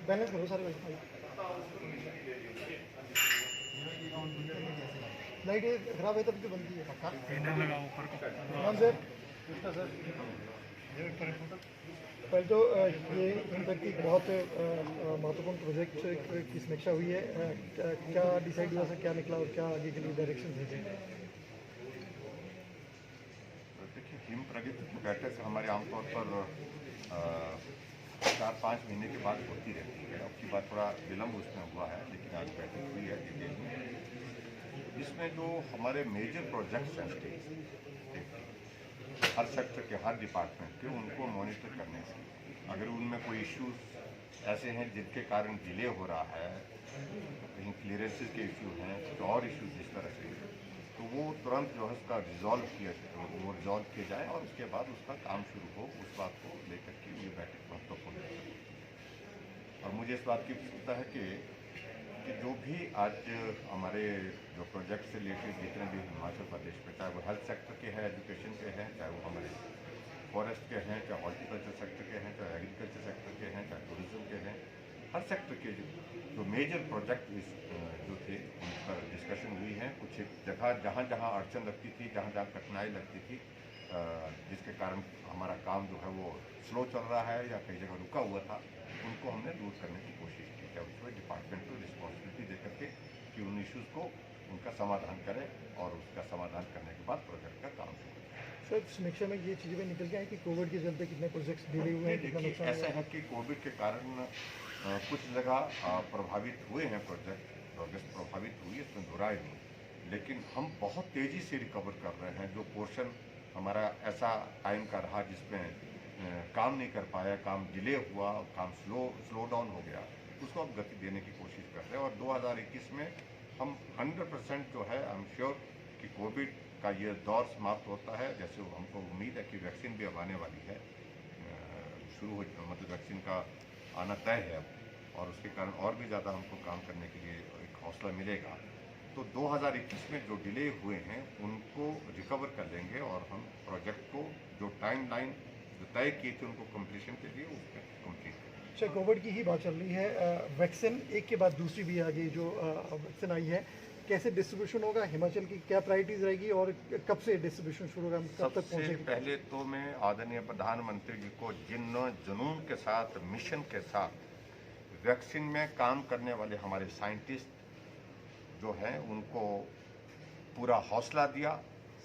Balance करो सारे light खराब है तब तो बनती है पक्का लगा ऊपर को कौन सर इसका सर पहले तो ये इनफैक्ट एक बहुत महत्वपूर्ण प्रोजेक्ट की समीक्षा हुई है। क्या डिसाइड हुआ सर, क्या निकला और क्या आगे के लिए डायरेक्शन भेजे? देखिए, हिम प्रगति की बैठक हमारे आमतौर पर 4-5 महीने के बाद होती रहती है। अब की बात थोड़ा विलम्ब उसमें हुआ है, लेकिन आज बैठक हुई है डिटेल में। इसमें जो हमारे मेजर प्रोजेक्ट्स हैं स्टेट हर सेक्टर के, हर डिपार्टमेंट के, उनको मॉनिटर करने से अगर उनमें कोई इश्यूज ऐसे हैं जिनके कारण डिले हो रहा है, कहीं क्लियरेंसेस के इश्यू हैं, कुछ और इश्यूज इस तरह से, तो वो तुरंत जो है उसका रिजॉल्व किया जाए और उसके बाद उसका काम शुरू हो। उस बात को लेकर के ये बैठक महत्वपूर्ण है। और मुझे इस बात की उत्सुकता है कि जो भी आज हमारे जो प्रोजेक्ट से रिलेटेड जितने भी हिमाचल प्रदेश में, चाहे वो हेल्थ सेक्टर के हैं, एजुकेशन के हैं, चाहे वो हमारे फॉरेस्ट के हैं, चाहे हॉर्टिकल्चर सेक्टर के हैं, चाहे एग्रीकल्चर सेक्टर के हैं, चाहे टूरिज्म के हैं, हर सेक्टर के जो मेजर प्रोजेक्ट जो थे उन पर डिस्कशन हुई है। कुछ जगह जहाँ जहाँ अड़चन लगती थी, जहाँ जहाँ कठिनाई लगती थी, जिसके कारण हमारा काम जो है वो स्लो चल रहा है या कई जगह रुका हुआ था, उनको हमने दूर करने की कोशिश की है। उसमें डिपार्टमेंट को रिस्पॉन्सिबिलिटी दे करके कि उन इश्यूज़ को उनका समाधान करें और उसका समाधान करने के बाद प्रोजेक्ट का काम शुरू करें। सर, समीक्षा में ये चीज़ें भी निकल के आई कि कोविड के चलते कितने प्रोजेक्ट्स डिले हुए हैं, कितना नुकसान ऐसा है कि कोविड के कारण कुछ जगह प्रभावित हुए हैं, प्रोजेक्ट प्रभावित हुई है, इसमें बुराई नहीं, लेकिन हम बहुत तेज़ी से रिकवर कर रहे हैं। जो पोर्शन हमारा ऐसा टाइम का रहा जिसमें काम नहीं कर पाया, काम डिले हुआ, काम स्लो डाउन हो गया, उसको अब गति देने की कोशिश कर रहे हैं। और 2021 में हम 100% जो है, आई एम श्योर कि कोविड का ये दौर समाप्त होता है। जैसे हमको उम्मीद है कि वैक्सीन भी अब आने वाली है, शुरू हो, मतलब वैक्सीन का आना तय है अब, और उसके कारण और भी ज़्यादा हमको काम करने के लिए एक हौसला मिलेगा। तो 2021 में जो डिले हुए हैं उनको रिकवर कर लेंगे और हम प्रोजेक्ट को जो टाइम लाइन जो तय किए थे उनको कंप्लीशन के लिए उस पर कंप्लीट करेंगे। अच्छा, कोविड की ही बात चल रही है, वैक्सीन एक के बाद दूसरी भी आ गई, जो वैक्सीन आई है, कैसे डिस्ट्रीब्यूशन होगा, हिमाचल की क्या प्रायोरिटीज रहेगी और कब से डिस्ट्रीब्यूशन शुरू होगा, कब तक सबसे पहुंचेगी? पहले तो मैं आदरणीय प्रधानमंत्री जी को जिन जुनून के साथ, मिशन के साथ वैक्सीन में काम करने वाले हमारे साइंटिस्ट जो हैं उनको पूरा हौसला दिया,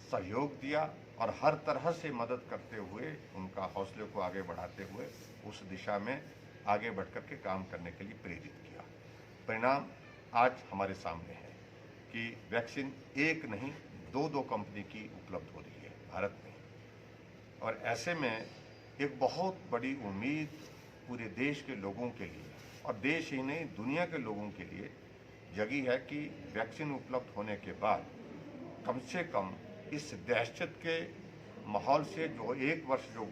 सहयोग दिया और हर तरह से मदद करते हुए, उनका हौसले को आगे बढ़ाते हुए उस दिशा में आगे बढ़ कर के काम करने के लिए प्रेरित किया। परिणाम आज हमारे सामने है कि वैक्सीन एक नहीं, दो कंपनी की उपलब्ध हो रही है भारत में। और ऐसे में एक बहुत बड़ी उम्मीद पूरे देश के लोगों के लिए, और देश ही नहीं दुनिया के लोगों के लिए जगी है कि वैक्सीन उपलब्ध होने के बाद कम से कम इस दहशत के माहौल से, जो एक वर्ष जो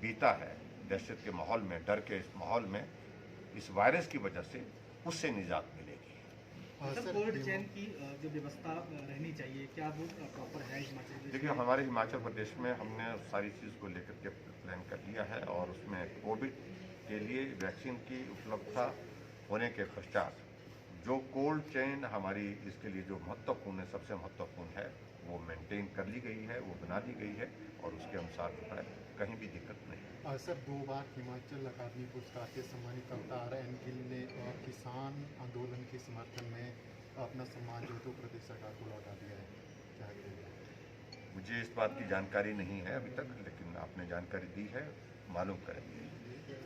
बीता है दहशत के माहौल में, डर के इस माहौल में, इस वायरस की वजह से, उससे निजात मिलेगी। सर, कोल्ड चेन की जो व्यवस्था रहनी चाहिए, क्या वो प्रॉपर है हिमाचल प्रदेश? देखिए, हमारे हिमाचल प्रदेश में हमने सारी चीज़ को लेकर के प्लान कर लिया है और उसमें कोविड के लिए वैक्सीन की उपलब्धता होने के पश्चात जो कोल्ड चेन हमारी इसके लिए जो महत्वपूर्ण है, सबसे महत्वपूर्ण है, वो मेंटेन कर ली गई है, वो बना दी गई है और उसके अनुसार जो है कहीं भी दिक्कत नहीं। सर, 2 बार हिमाचल अकादमी पुरस्कार से सम्मानित अवतार एन गिल ने किसान आंदोलन के समर्थन में अपना सम्मान जो तो प्रदेश सरकार को लौटा दिया है, क्या करेंगे? मुझे इस बात की जानकारी नहीं है अभी तक, लेकिन आपने जानकारी दी है, मालूम करेंगे।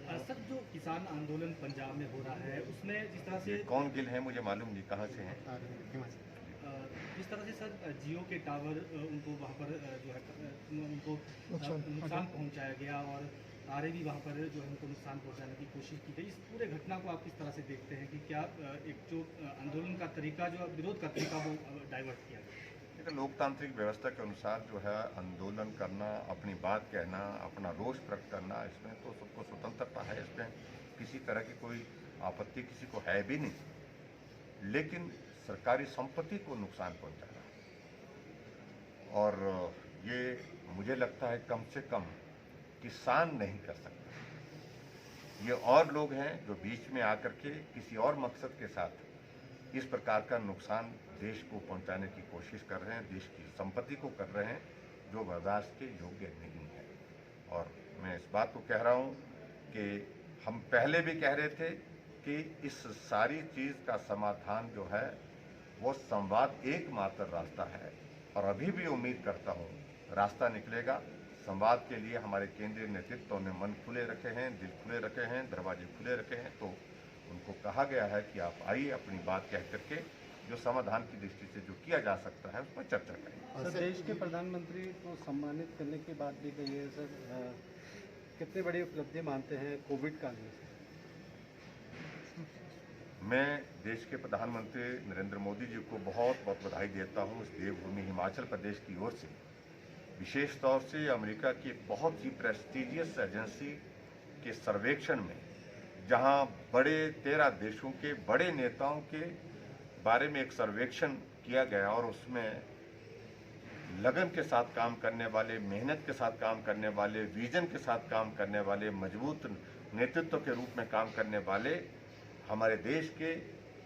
सर, जो किसान आंदोलन पंजाब में हो रहा है उसमें जिस तरह से कौन गिल है मुझे मालूम नहीं, कहाँ से हैं? हिमाचल जिस तरह से सर जियो के टावर उनको वहाँ पर जो है उनको नुकसान पहुँचाया गया और तारे भी वहाँ पर जो है उनको नुकसान पहुँचाने की कोशिश की गई, इस पूरे घटना को आप किस तरह से देखते हैं कि क्या एक जो आंदोलन का तरीका, जो विरोध का तरीका, वो डाइवर्ट किया गया? देखिए, लोकतांत्रिक व्यवस्था के अनुसार जो है आंदोलन करना, अपनी बात कहना, अपना रोष प्रकट करना, इसमें तो सबको स्वतंत्रता है, इसमें किसी तरह की कोई आपत्ति किसी को है भी नहीं। लेकिन सरकारी संपत्ति को नुकसान पहुंचाना, और ये मुझे लगता है कम से कम किसान नहीं कर सकता। ये और लोग हैं जो बीच में आकर के किसी और मकसद के साथ इस प्रकार का नुकसान देश को पहुंचाने की कोशिश कर रहे हैं, देश की संपत्ति को कर रहे हैं, जो बर्दाश्त के योग्य नहीं है। और मैं इस बात को कह रहा हूं कि हम पहले भी कह रहे थे कि इस सारी चीज़ का समाधान जो है वो संवाद एकमात्र रास्ता है, और अभी भी उम्मीद करता हूँ रास्ता निकलेगा। संवाद के लिए हमारे केंद्रीय नेतृत्व ने मन खुले रखे हैं, दिल खुले रखे हैं, दरवाजे खुले रखे हैं। तो उनको कहा गया है कि आप आइए, अपनी बात कह करके जो समाधान की दृष्टि से जो किया जा सकता है उस पर चर्चा करें। सर, देश के प्रधानमंत्री को सम्मानित करने की बात भी कही है सर, कितने बड़ी उपलब्धि मानते हैं कोविड काल में? मैं देश के प्रधानमंत्री नरेंद्र मोदी जी को बहुत बहुत बधाई देता हूं इस देवभूमि हिमाचल प्रदेश की ओर से, विशेष तौर से अमेरिका की एक बहुत ही प्रेस्टिजियस एजेंसी के सर्वेक्षण में, जहां बड़े 13 देशों के बड़े नेताओं के बारे में एक सर्वेक्षण किया गया और उसमें लगन के साथ काम करने वाले, मेहनत के साथ काम करने वाले, विजन के साथ काम करने वाले, मजबूत नेतृत्व के रूप में काम करने वाले हमारे देश के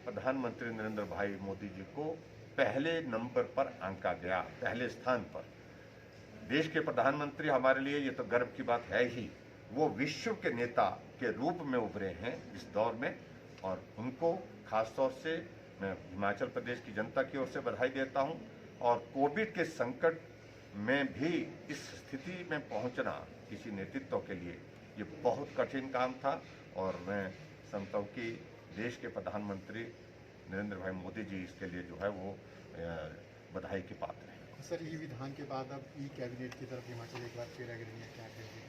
प्रधानमंत्री नरेंद्र भाई मोदी जी को पहले नंबर पर आंका गया, पहले स्थान पर। देश के प्रधानमंत्री हमारे लिए ये तो गर्व की बात है ही, वो विश्व के नेता के रूप में उभरे हैं इस दौर में, और उनको खासतौर से मैं हिमाचल प्रदेश की जनता की ओर से बधाई देता हूं। और कोविड के संकट में भी इस स्थिति में पहुंचना किसी नेतृत्व के लिए ये बहुत कठिन काम था, और मैं समझता हूं कि देश के प्रधानमंत्री नरेंद्र भाई मोदी जी इसके लिए जो है वो बधाई के पात्र हैं। सर, ई विधान के बाद अब ई कैबिनेट की तरफ हिमाचल एक बार फिर अग्रणी है, क्या कहेंगे?